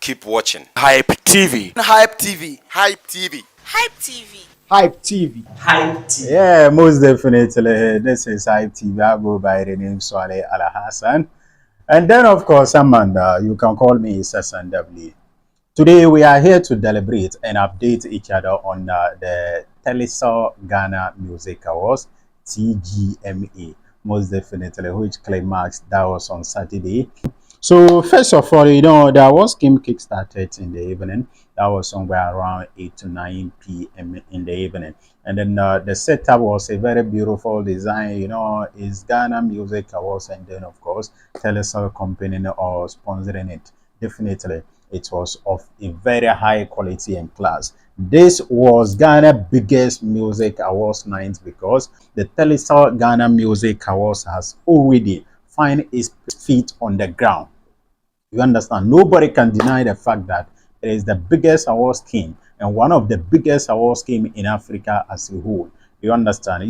Keep watching. Hype TV. Hype TV. Hype TV. Hype TV. Hype TV. Hype TV. Yeah, most definitely. This is Hype TV. I go by the name Swale Al Hassan. And then, of course, Amanda, you can call me Sassan W. Today, we are here to deliberate and update each other on the Telesur Ghana Music Awards, TGMA, most definitely, which climax that was on Saturday. So, first of all, the awards game kick-started in the evening. That was somewhere around 8 to 9 p.m. in the evening. And then the setup was a very beautiful design, it's Ghana Music Awards, and then, of course, Telesur company or sponsoring it. Definitely, it was of a very high quality and class. This was Ghana's biggest music awards night because the Telesur Ghana Music Awards has already found its feet on the ground. You understand? Nobody can deny the fact that it is the biggest award scheme and one of the biggest award scheme in Africa as a whole. You understand?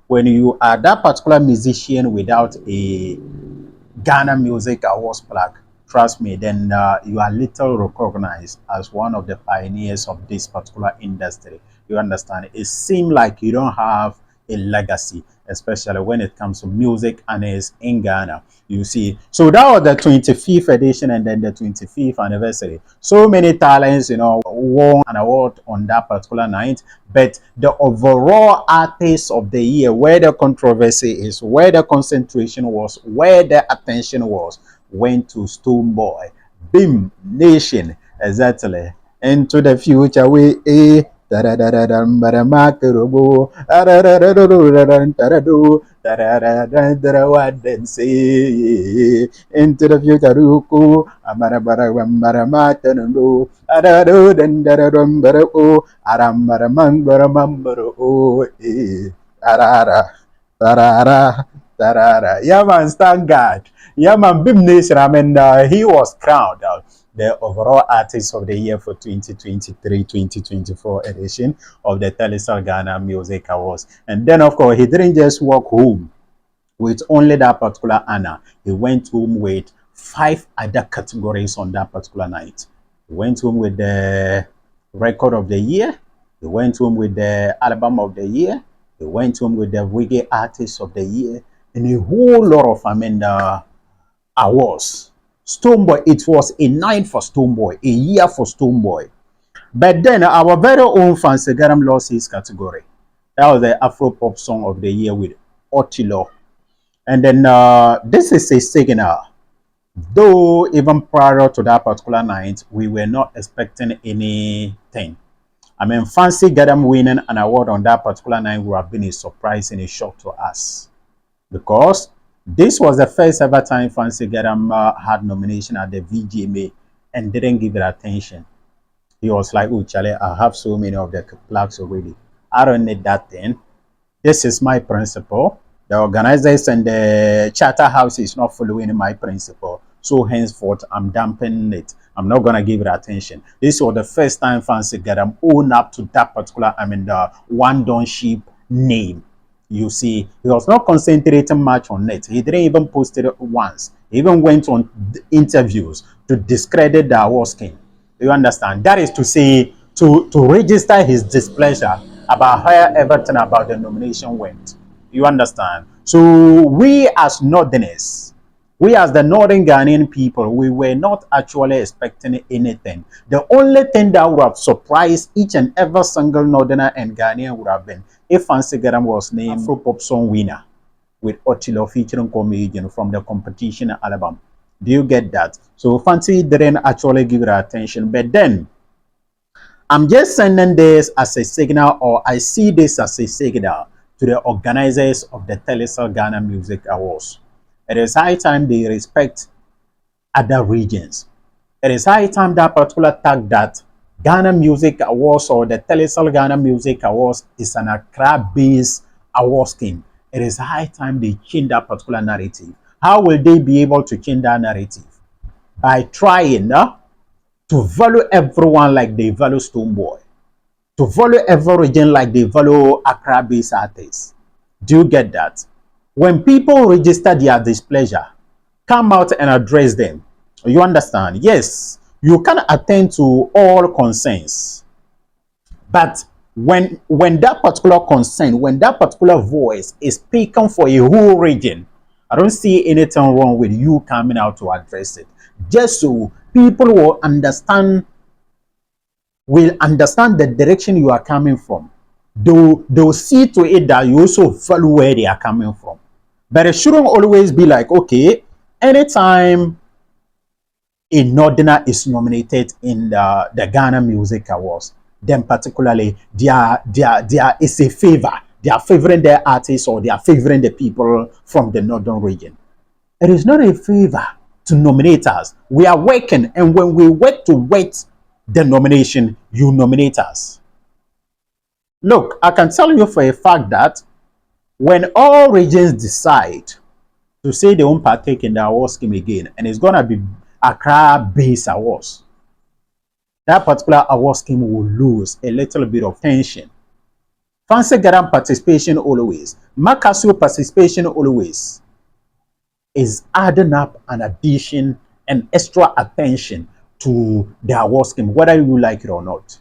When you are that particular musician without a Ghana Music Awards plaque, trust me, then you are little recognized as one of the pioneers of this particular industry. You understand? It seems like you don't have a legacy, especially when it comes to music and it's in Ghana. You see, so that was the 25th edition and then the 25th anniversary. So many talents, won an award on that particular night. But the overall artist of the year, where the controversy is, where the concentration was, where the attention was, went to Stonebwoy. Bim Nation, exactly. Into the future, we into the future, yeah man, stand guard. Yeah man, Bim Nation. I mean, he was crowned the overall artist of the year for 2023-2024 edition of the Telesur Ghana Music Awards. And then, of course, he didn't just walk home with only that particular honor. He went home with 5 other categories on that particular night. He went home with the record of the year. He went home with the album of the year. He went home with the reggae artist of the year. And a whole lot of awards. Stonebwoy, it was a night for Stonebwoy, a year for Stonebwoy. But then our very own Fancy Gadam lost his category. That was the Afro Pop Song of the Year with Otilo. And then this is a signal. Though even prior to that particular night, we were not expecting anything. I mean, Fancy Gadam winning an award on that particular night would have been a surprise and a shock to us. Because this was the first ever time Fancy Gadam had nomination at the TGMA and didn't give it attention. He was like, oh, Charlie, I have so many of the plaques already. I don't need that thing. This is my principle. The organizers and the charter house is not following my principle. So henceforth, I'm dampening it. I'm not going to give it attention. This was the first time Fancy Gadam owned up to that particular, the one Don Sheep name. You see, he was not concentrating much on it. He didn't even post it once. He even went on interviews to discredit the award scheme. You understand? That is to say, to register his displeasure about how everything about the nomination went. You understand? So we as Northerners, we as the Northern Ghanaian people, we were not actually expecting anything. The only thing that would have surprised each and every single Northerner and Ghanaian would have been if Fancy Gadam was named Afro Pop Song winner with Otilo featuring comedian from the competition album. Do you get that? So Fancy didn't actually give it attention. But then, I'm just sending this as a signal, or I see this as a signal to the organizers of the Telesur Ghana Music Awards. It is high time they respect other regions. It is high time that particular tag that Ghana Music Awards or the Telesur Ghana Music Awards is an Accra-based award scheme. It is high time they change that particular narrative. How will they be able to change that narrative? By trying to value everyone like they value Stonebwoy. To value every region like they value Accra-based artists. Do you get that? When people register their displeasure, come out and address them. You understand? Yes. You can attend to all concerns. But when that particular concern, when that particular voice is speaking for a whole region, I don't see anything wrong with you coming out to address it. Just so people will understand the direction you are coming from. They'll see to it that you also follow where they are coming from. But it shouldn't always be like, okay, anytime a northerner is nominated in the Ghana Music Awards, then particularly there is a favor. They are favoring their artists or they are favoring the people from the northern region. It is not a favor to nominate us. We are working, and when we work to wait the nomination, you nominate us. Look, I can tell you for a fact that when all regions decide to say they won't partake in the award scheme again, and it's gonna be Accra-based awards, that particular award scheme will lose a little bit of tension. Fancy Gadam participation always, Makasio participation always is adding up an addition and extra attention to the award scheme, whether you like it or not.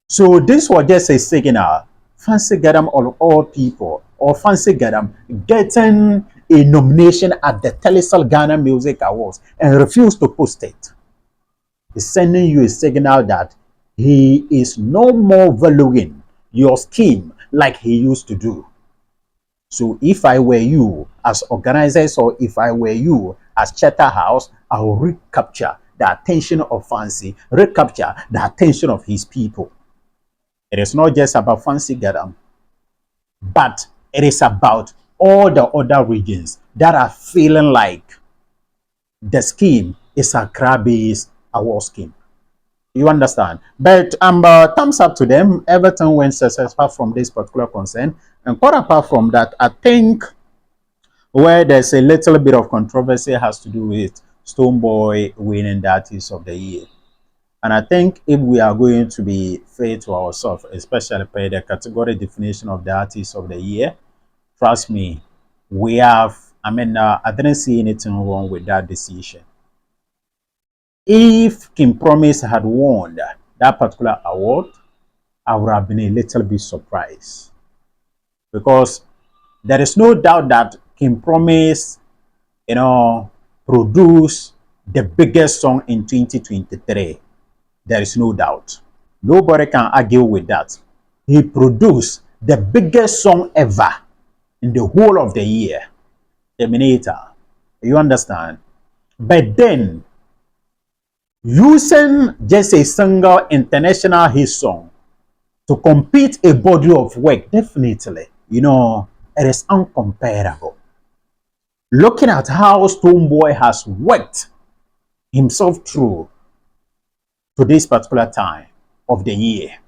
So this was just a signal. Fancy Gadam of all people, or Fancy Gadam getting a nomination at the Telesal Ghana Music Awards and refuse to post it, is sending you a signal that he is no more valuing your scheme like he used to do. So if I were you as organizers, or if I were you as Chatter House, I will recapture the attention of Fancy, recapture the attention of his people. It is not just about Fancy Gadam, but it is about all the other regions that are feeling like the scheme is a Accra-based award scheme. You understand? But thumbs up to them. Everything went successful from this particular concern. And quite apart from that, I think where there's a little bit of controversy has to do with Stonebwoy winning the Artist of the Year. And I think if we are going to be fair to ourselves, especially by the category definition of the Artist of the Year, trust me, we have, I didn't see anything wrong with that decision. If King Promise had won that particular award, I would have been a little bit surprised. Because there is no doubt that King Promise, produced the biggest song in 2023. There is no doubt. Nobody can argue with that. He produced the biggest song ever in the whole of the year. Terminator. You understand? But then, using just a single international hit song to compete a body of work, definitely, it is uncomparable. Looking at how Stonebwoy has worked himself through to this particular time of the year.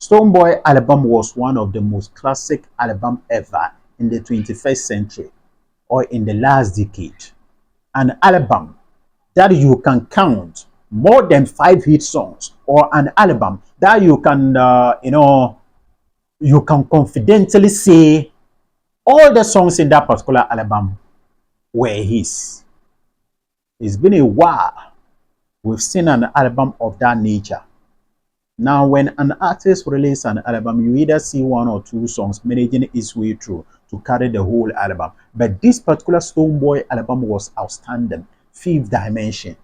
Stonebwoy album was one of the most classic album ever in the 21st century or in the last decade. An album that you can count more than 5 hit songs, or an album that you can you can confidently say all the songs in that particular album were his. It's been a while we've seen an album of that nature. Now, when an artist releases an album, you either see 1 or 2 songs managing its way through to carry the whole album. But this particular Stonebwoy album was outstanding. 5th Dimension.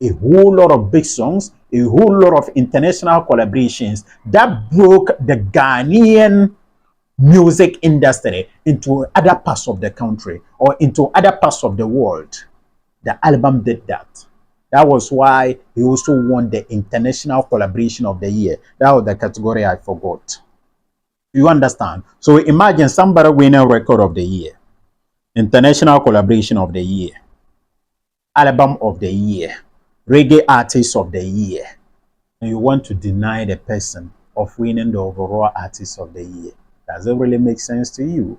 A whole lot of big songs, a whole lot of international collaborations that broke the Ghanaian music industry into other parts of the country or into other parts of the world. The album did that. That was why he also won the International Collaboration of the Year. That was the category I forgot. You understand? So imagine somebody winning Record of the Year, International Collaboration of the Year, Album of the Year, Reggae Artist of the Year, and you want to deny the person of winning the overall Artist of the Year. Does it really make sense to you?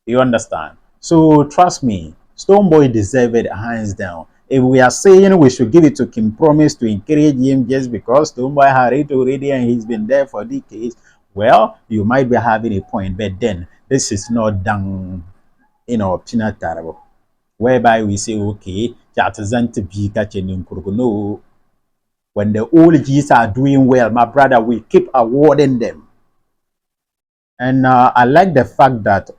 You understand? So trust me, Stonebwoy deserved it hands down. If we are saying we should give it to King Promise to encourage him just because Stonebwoy had it already and he's been there for decades, well, you might be having a point. But then this is not done, peanut terrible, whereby we say, okay, Chatazante Bika Chenin. When the old G's are doing well, my brother, we keep awarding them. And I like the fact that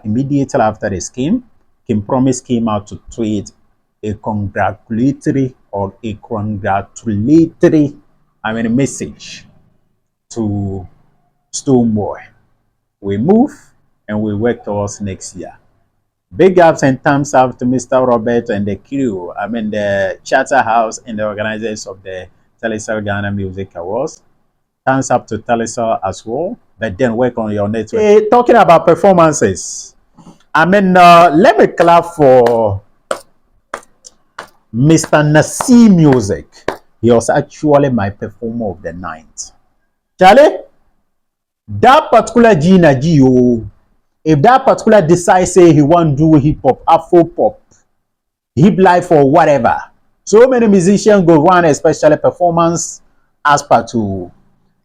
immediately after the scheme, Kim Promise came out to tweet a congratulatory message to Stonebwoy. We move and we work towards next year. Big ups and thumbs up to Mr. Robert and the crew. The Charterhouse and the organizers of the Telecel Ghana Music Awards. Thumbs up to Telecel as well. But then work on your network. Hey, talking about performances. Let me clap for Mr. Nassim Music. He was actually my performer of the night. Charlie, that particular Gina Gio, if that particular decides say he want to do hip hop, Afro pop, hip life or whatever, so many musicians go run, especially performance aspect to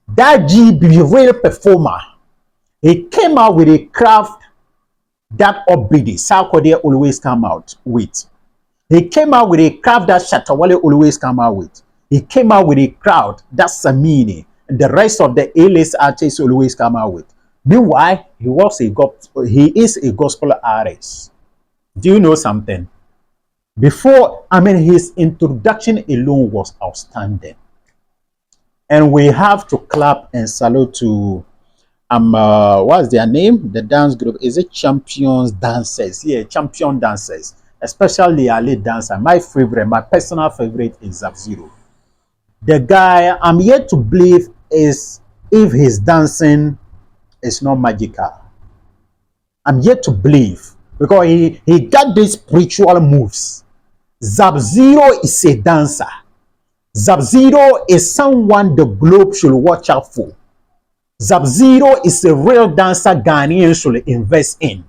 that G be a real performer. He came out with a craft that upbeat South Korea always come out with. He came out with a craft that Shatawale always come out with. He came out with a crowd that Samini and the rest of the A-list artists always come out with. Meanwhile, he is a gospel artist. Do you know something? Before, his introduction alone was outstanding. And we have to clap and salute to what's their name? The dance group. Is it Champions Dancers? Yeah, Champion Dancers. Especially a lead dancer. My personal favorite is Sub-Zero. The guy, I'm yet to believe is if his dancing is not magical. I'm yet to believe because he got these spiritual moves. Sub-Zero is a dancer. Sub-Zero is someone the globe should watch out for. Sub-Zero is a real dancer Ghanaians should invest in.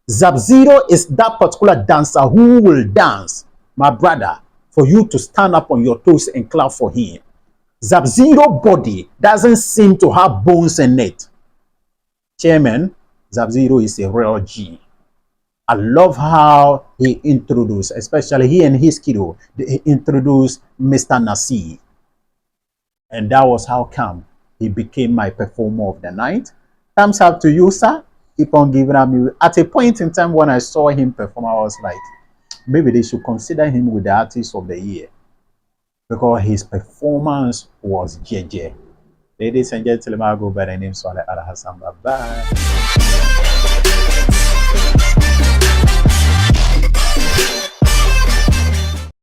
Sub-Zero is that particular dancer who will dance, my brother, for you to stand up on your toes and clap for him. Sub-Zero body doesn't seem to have bones in it. Chairman, Sub-Zero is a real G. I love how he introduced, especially he and his kiddo, they introduced Mr. Nasir. And that was how come he became my performer of the night. Thumbs up to you, sir. Keep on giving up music. At a point in time when I saw him perform, I was like, maybe they should consider him with the artist of the year. Because his performance was JJ. Ladies and gentlemen, I go by the name Swale Al Hassan. Bye-bye.